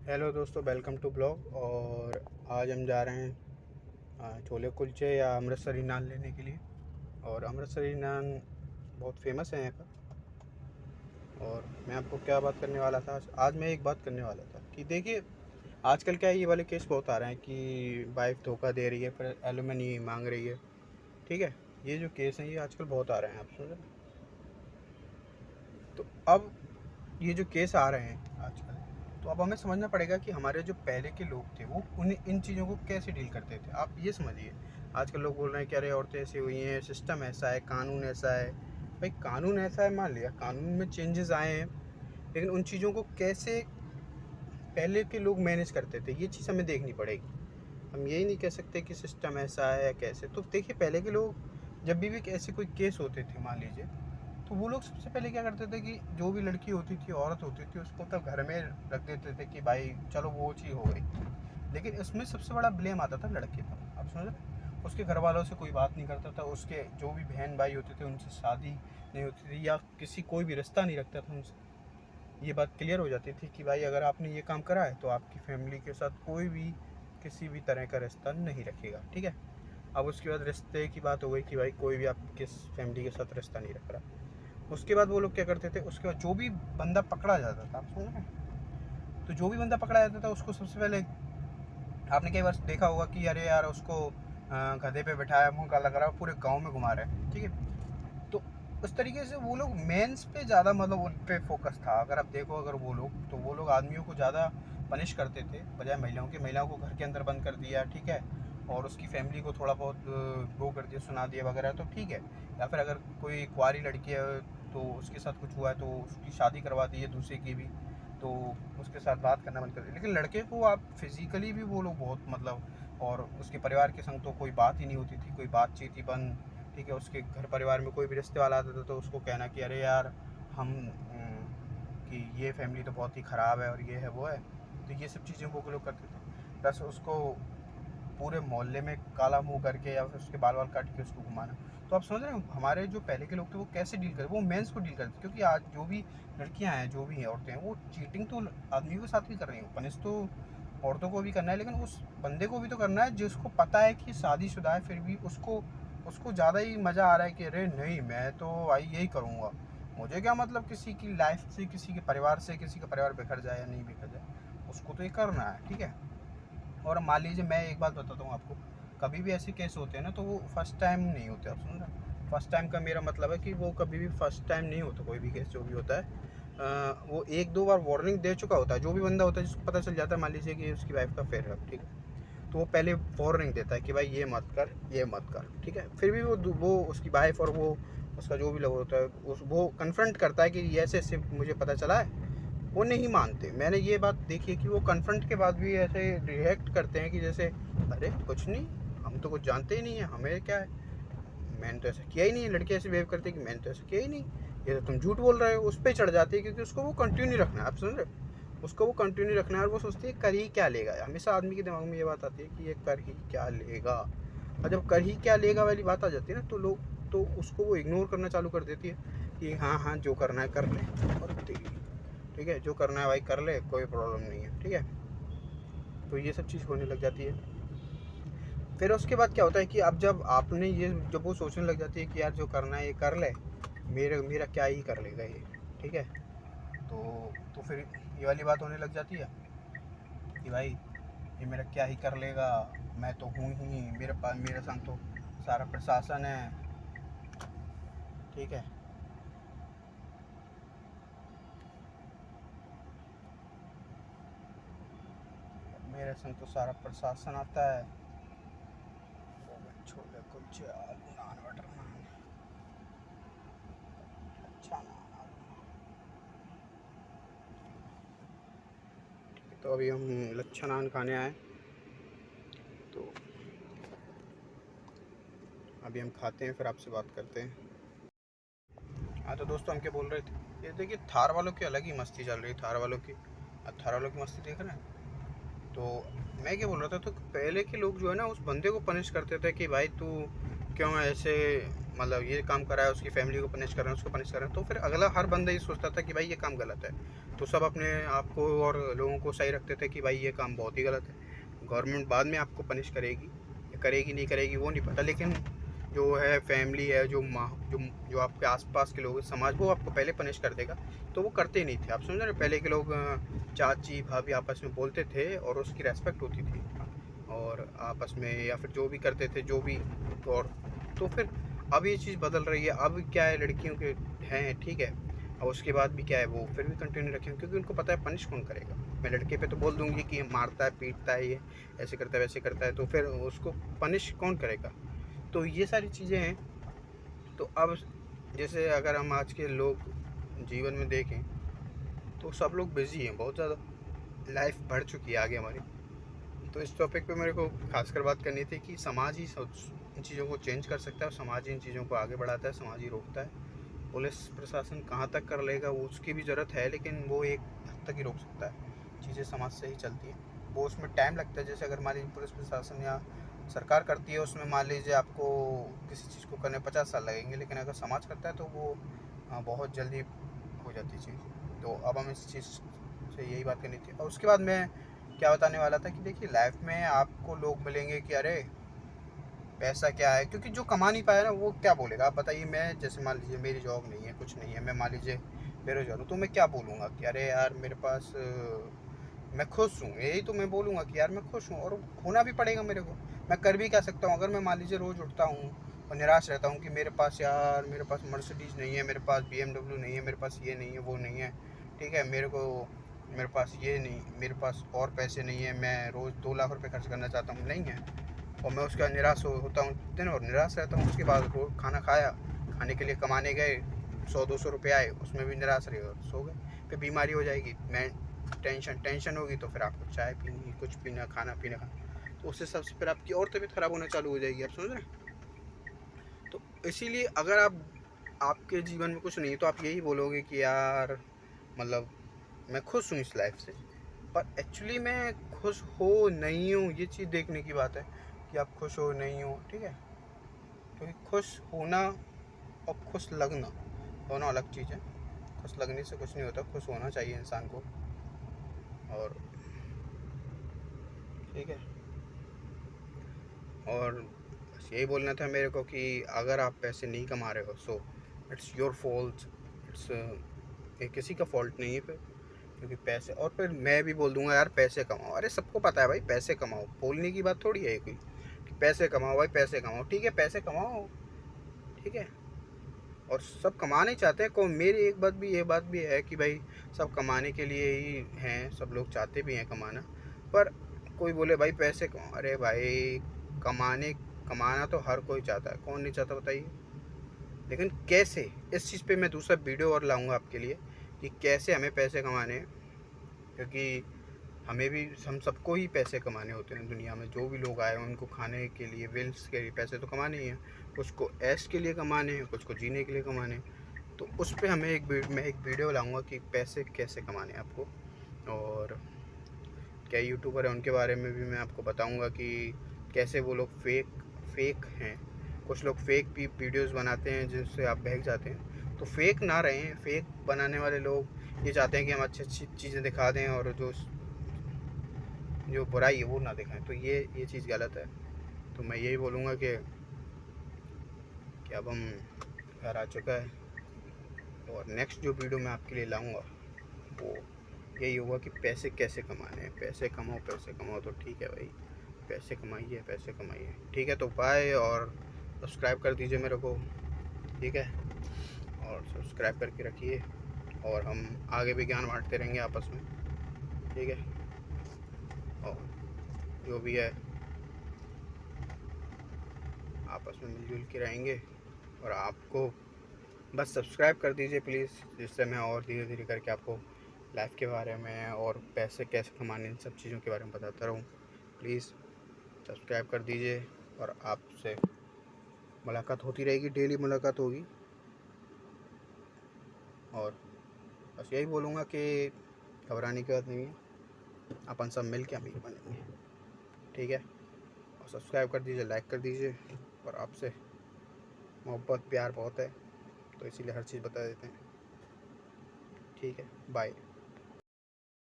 Hello दोस्तों, welcome to blog. और आज हम जा रहे हैं छोले कुलचे या अमृतसरी नान लेने के लिए। और अमृतसरी नान बहुत फेमस है यहाँ का। और मैं आपको क्या बात करने वाला था, आज मैं एक बात करने वाला था कि देखिए, आजकल क्या है, ये वाले केस बहुत आ रहे हैं कि वाइफ धोखा दे रही है, फिर एलुमनी मांग रही है। ठीक है, ये जो केस हैं ये आजकल बहुत आ रहे हैं, आप सुन रहे हैं? तो अब ये जो केस आ रहे हैं आजकल, तो अब हमें समझना पड़ेगा कि हमारे जो पहले के लोग थे वो उन इन चीज़ों को कैसे डील करते थे। आप ये समझिए, आजकल लोग बोल रहे हैं कि अरे औरतें ऐसी हुई हैं, सिस्टम ऐसा है, कानून ऐसा है। भाई कानून ऐसा है, मान लिया कानून में चेंजेस आए हैं, लेकिन उन चीज़ों को कैसे पहले के लोग मैनेज करते थे ये चीज़ हमें देखनी पड़ेगी। हम यही नहीं कह सकते कि सिस्टम ऐसा है कैसे। तो देखिए, पहले के लोग जब भी ऐसे कोई केस होते थे मान लीजिए, तो वो लोग सबसे पहले क्या करते थे कि जो भी लड़की होती थी, औरत होती थी, उसको तब घर में रख देते थे कि भाई चलो वो चीज़ हो गई। लेकिन इसमें सबसे बड़ा ब्लेम आता था लड़के पर। आप समझ रहे? उसके घर वालों से कोई बात नहीं करता था, उसके जो भी बहन भाई होते थे उनसे शादी नहीं होती थी, या किसी कोई भी रिश्ता नहीं रखता था उनसे। ये बात क्लियर हो जाती थी कि भाई अगर आपने ये काम करा है तो आपकी फैमिली के साथ कोई भी किसी भी तरह का रिश्ता नहीं रखेगा। ठीक है। अब उसके बाद रिश्ते की बात हो गई कि भाई कोई भी आप किस फैमिली के साथ रिश्ता नहीं रख रहा। उसके बाद वो लोग क्या करते थे, उसके बाद जो भी बंदा पकड़ा जाता था, आप सुन रहे हैं, तो जो भी बंदा पकड़ा जाता था उसको सबसे पहले, आपने कई बार देखा होगा कि अरे यार उसको गधे पे बिठाया, मुंह काला करा, पूरे गांव में घुमा रहे हैं। ठीक है। तो उस तरीके से वो लोग मेंस पे ज़्यादा, मतलब उन पे फोकस था। अगर आप देखो, अगर वो लोग, तो वो लोग आदमियों को ज़्यादा पनिश करते थे बजाय महिलाओं के। महिलाओं को घर के अंदर बंद कर दिया, ठीक है, और उसकी फैमिली को थोड़ा बहुत वो कर दिया, सुना दिया वगैरह, तो ठीक है। या फिर अगर कोई कुंवारी लड़की है तो उसके साथ कुछ हुआ है तो उसकी शादी करवा दी है दूसरे की भी, तो उसके साथ बात करना बंद कर दिया। लेकिन लड़के को आप फिजिकली भी वो लोग बहुत, मतलब, और उसके परिवार के संग तो कोई बात ही नहीं होती थी, कोई बातचीत ही बंद। ठीक है, उसके घर परिवार में कोई भी रिश्ते वाला आता था तो उसको कहना कि अरे यार हम कि ये फैमिली तो बहुत ही ख़राब है और ये है वो है। तो ये सब चीज़ें वो लोग करते थे। प्लस उसको पूरे मोहल्ले में काला मुंह करके या फिर उसके बाल बाल काट के उसको घुमाना। तो आप समझ रहे हो हमारे जो पहले के लोग थे वो कैसे डील करते, वो मेंस को डील करते। क्योंकि आज जो भी लड़कियां हैं, जो भी हैं औरतें हैं, वो चीटिंग तो आदमियों के साथ भी कर रही हैं। पनिश तो औरतों को भी करना है, लेकिन उस बंदे को भी तो करना है जिसको पता है कि शादीशुदा है, फिर भी उसको उसको ज़्यादा ही मज़ा आ रहा है कि अरे नहीं, मैं तो भाई यही करूँगा, मुझे क्या मतलब किसी की लाइफ से, किसी के परिवार से, किसी का परिवार बिखर जाए या नहीं बिखर जाए, उसको तो ये करना है। ठीक है। और मान लीजिए, मैं एक बात बताता हूँ आपको, कभी भी ऐसे केस होते हैं ना, तो वो फर्स्ट टाइम नहीं होते। आप सुन रहे हैं? फर्स्ट टाइम का मेरा मतलब है कि वो कभी भी फर्स्ट टाइम नहीं होता। कोई भी केस जो भी होता है, वो एक दो बार वार्निंग दे चुका होता है। जो भी बंदा होता है जिसको पता चल जाता है, मान लीजिए कि उसकी वाइफ का अफेयर है, ठीक है, तो वो पहले वार्निंग देता है कि भाई ये मत कर, ये मत कर। ठीक है। फिर भी वो उसकी वाइफ और वो उसका जो भी लोग होता है वो कन्फ्रंट करता है कि ये ऐसे ऐसे मुझे पता चला है। वो नहीं मानते। मैंने ये बात देखी है कि वो कन्फ्रंट के बाद भी ऐसे रिएक्ट करते हैं कि जैसे अरे कुछ नहीं, हम तो कुछ जानते ही नहीं है, हमें क्या है, मैंने तो ऐसा किया ही नहीं है। लड़के ऐसे बिहेव करते हैं कि मैंने तो ऐसा किया ही नहीं, ये तो तुम झूठ बोल रहे हो। उस पर चढ़ जाती है क्योंकि उसको वो कंटिन्यू रखना है। आप समझ रहे हो? उसको वो कंटिन्यू रखना है और वो सोचती है कर ही क्या लेगा। हमेशा आदमी के दिमाग में ये बात आती है कि ये कर ही क्या लेगा। और जब कर ही क्या लेगा वाली बात आ जाती है ना, तो लोग, तो उसको वो इग्नोर करना चालू कर देती है कि हाँ हाँ जो करना है कर ले, और तेरी, ठीक है, जो करना है भाई कर ले, कोई प्रॉब्लम नहीं है। ठीक है। तो ये सब चीज़ होने लग जाती है। फिर उसके बाद क्या होता है कि अब जब आपने ये, जब वो सोचने लग जाती है कि यार जो करना है ये कर ले, मेरा मेरा क्या ही कर लेगा ये। ठीक है। तो फिर ये वाली बात होने लग जाती है कि भाई ये मेरा क्या ही कर लेगा, मैं तो हूँ ही, मेरे पास मेरे संग तो सारा प्रशासन है। ठीक है। मेरे संग तो सारा प्रशासन आता है। छोले कुलचे आलू नान बटर नान, अच्छा नान आलू। तो अभी हम लच्छा नान खाने आए, तो अभी हम खाते हैं फिर आपसे बात करते हैं। हाँ तो दोस्तों, हम क्या बोल रहे थे, ये देखिए थार वालों की अलग ही मस्ती चल रही है। थार वालों की, अब थार वालों की मस्ती देख रहे हैं। तो मैं क्या बोल रहा था, तो पहले के लोग जो है ना उस बंदे को पनिश करते थे कि भाई तू क्यों ऐसे, मतलब ये काम करा है, उसकी फैमिली को पनिश कर रहे हैं, उसको पनिश कर रहे हैं। तो फिर अगला हर बंदा ये सोचता था कि भाई ये काम गलत है, तो सब अपने आप को और लोगों को सही रखते थे कि भाई ये काम बहुत ही गलत है। गवर्नमेंट बाद में आपको पनिश करेगी, या करेगी नहीं करेगी वो नहीं पता, लेकिन जो है फैमिली है, जो माँ, जो आपके आसपास के लोग, समाज, वो आपको पहले पनिश कर देगा। तो वो करते ही नहीं थे। आप समझ रहे हैं, पहले के लोग चाची भाभी आपस में बोलते थे और उसकी रेस्पेक्ट होती थी, और आपस में या फिर जो भी करते थे जो भी। और तो फिर अब ये चीज़ बदल रही है। अब क्या है, लड़कियों के हैं ठीक है, और उसके बाद भी क्या है, वो फिर भी कंटिन्यू रखेंगे, क्योंकि उनको पता है पनिश कौन करेगा। मैं लड़के पे तो बोल दूंगी कि मारता है, पीटता है, ये ऐसे करता है, वैसे करता है, तो फिर उसको पनिश कौन करेगा। तो ये सारी चीज़ें हैं। तो अब जैसे अगर हम आज के लोग जीवन में देखें तो सब लोग बिजी हैं बहुत ज़्यादा, लाइफ बढ़ चुकी है आगे हमारी। तो इस टॉपिक पे मेरे को खासकर बात करनी थी कि समाज ही इन चीज़ों को चेंज कर सकता है, और समाज ही इन चीज़ों को आगे बढ़ाता है, समाज ही रोकता है। पुलिस प्रशासन कहाँ तक कर लेगा वो उसकी भी ज़रूरत है, लेकिन वो एक हद तक ही रोक सकता है। चीज़ें समाज से ही चलती हैं, वो उसमें टाइम लगता है। जैसे अगर मान लीजिए पुलिस प्रशासन या सरकार करती है, उसमें मान लीजिए आपको किसी चीज़ को करने 50 साल लगेंगे, लेकिन अगर समाज करता है तो वो बहुत जल्दी हो जाती है चीज़। तो अब हम इस चीज़ से यही बात करनी थी। और उसके बाद मैं क्या बताने वाला था कि देखिए, लाइफ में आपको लोग मिलेंगे कि अरे पैसा क्या है, क्योंकि जो कमा नहीं पाया ना वो क्या बोलेगा। आप बताइए, मैं जैसे मान लीजिए मेरी जॉब नहीं है, कुछ नहीं है, मैं मान लीजिए बेरोजगार हूँ, तो मैं क्या बोलूँगा कि अरे यार मेरे पास मैं खुश हूँ। यही तो मैं बोलूँगा कि यार मैं खुश हूँ, और होना भी पड़ेगा मेरे को। मैं कर भी क्या सकता हूँ, अगर मैं मान लीजिए रोज़ उठता हूँ और निराश रहता हूँ कि मेरे पास यार, मेरे पास मर्सिडीज़ नहीं है, मेरे पास BMW नहीं है, मेरे पास ये नहीं है, वो नहीं है, ठीक है, मेरे पास ये नहीं, मेरे पास और पैसे नहीं है, मैं रोज़ 2 लाख रुपए खर्च करना चाहता हूँ, नहीं है, और मैं उसका निराश होता हूँ दिन और निराश रहता हूँ। उसके बाद रोज खाना खाया, खाने के लिए कमाने गए, 100-200 रुपये आए, उसमें भी निराश रहे और सो गए। फिर बीमारी हो जाएगी, मैं टेंशन होगी, तो फिर आपको चाय पीनी, कुछ पीना, खाना पीना खाना, तो उससे सबसे फिर आपकी और तबीयत ख़राब होना चालू हो जाएगी। आप समझ रहे हैं। तो इसीलिए अगर आपके जीवन में कुछ नहीं तो आप यही बोलोगे कि यार मतलब मैं खुश हूँ इस लाइफ से, पर एक्चुअली मैं खुश हो नहीं हूँ, ये चीज़ देखने की बात है कि आप खुश हो नहीं हो, ठीक है। क्योंकि खुश होना और खुश लगना दोनों अलग चीज़ है। खुश लगने से कुछ नहीं होता, खुश होना चाहिए इंसान को, और ठीक है। और बस यही बोलना था मेरे को कि अगर आप पैसे नहीं कमा रहे हो so it's your fault, it's ये किसी का फॉल्ट नहीं है फिर, क्योंकि पैसे। और फिर मैं भी बोल दूंगा यार पैसे कमाओ, अरे सबको पता है भाई पैसे कमाओ, बोलने की बात थोड़ी है कोई कि पैसे कमाओ भाई, पैसे कमाओ, ठीक है पैसे कमाओ, ठीक है। और सब कमाना ही चाहते हैं। को मेरी एक बात भी, ये बात भी है कि भाई सब कमाने के लिए ही हैं, सब लोग चाहते भी हैं कमाना, पर कोई बोले भाई पैसे कमाओ, अरे भाई कमाना तो हर कोई चाहता है, कौन नहीं चाहता बताइए, लेकिन कैसे, इस चीज़ पे मैं दूसरा वीडियो और लाऊंगा आपके लिए कि कैसे हमें पैसे कमाने हैं। क्योंकि हम सबको ही पैसे कमाने होते हैं दुनिया में, जो भी लोग आए हैं उनको खाने के लिए, विल्स के लिए पैसे तो कमाने ही हैं। कुछ को ऐश के लिए कमाने हैं, कुछ को जीने के लिए कमाने हैं। तो उस पर मैं एक वीडियो लाऊंगा कि पैसे कैसे कमाने हैं आपको। और क्या यूट्यूबर हैं उनके बारे में भी मैं आपको बताऊंगा कि कैसे वो लोग फेक हैं। कुछ लोग फेक भी वीडियोस बनाते हैं जिनसे आप बहक जाते हैं। तो फेक ना रहें, फेक बनाने वाले लोग ये चाहते हैं कि हम अच्छी अच्छी चीज़ें दिखा दें, और जो बुराई है वो ना दिखाएं, तो ये चीज़ गलत है। तो मैं यही बोलूँगा कि अब हम घर आ चुका है, और नेक्स्ट जो वीडियो मैं आपके लिए लाऊंगा वो यही होगा कि पैसे कैसे कमाने हैं। पैसे कमाओ तो ठीक है भाई, पैसे कमाइए, ठीक है। तो बाय, और सब्सक्राइब कर दीजिए मेरे को, ठीक है, और सब्सक्राइब करके रखिए, और हम आगे भी ज्ञान बांटते रहेंगे आपस में, ठीक है। और जो भी है आपस में मिलजुल के रहेंगे, और आपको बस सब्सक्राइब कर दीजिए प्लीज़, जिससे मैं और धीरे धीरे करके आपको लाइफ के बारे में और पैसे कैसे कमाने, इन सब चीज़ों के बारे में बताता रहूँ। प्लीज़ सब्सक्राइब कर दीजिए, और आपसे मुलाकात होती रहेगी, डेली मुलाकात होगी। और बस यही बोलूँगा कि घबराने की बात नहीं है, अपन सब मिल के अमीर बनेंगे, ठीक है। और सब्सक्राइब कर दीजिए, लाइक कर दीजिए, और आपसे मोहब्बत प्यार बहुत है, तो इसीलिए हर चीज़ बता देते हैं, ठीक है। बाय।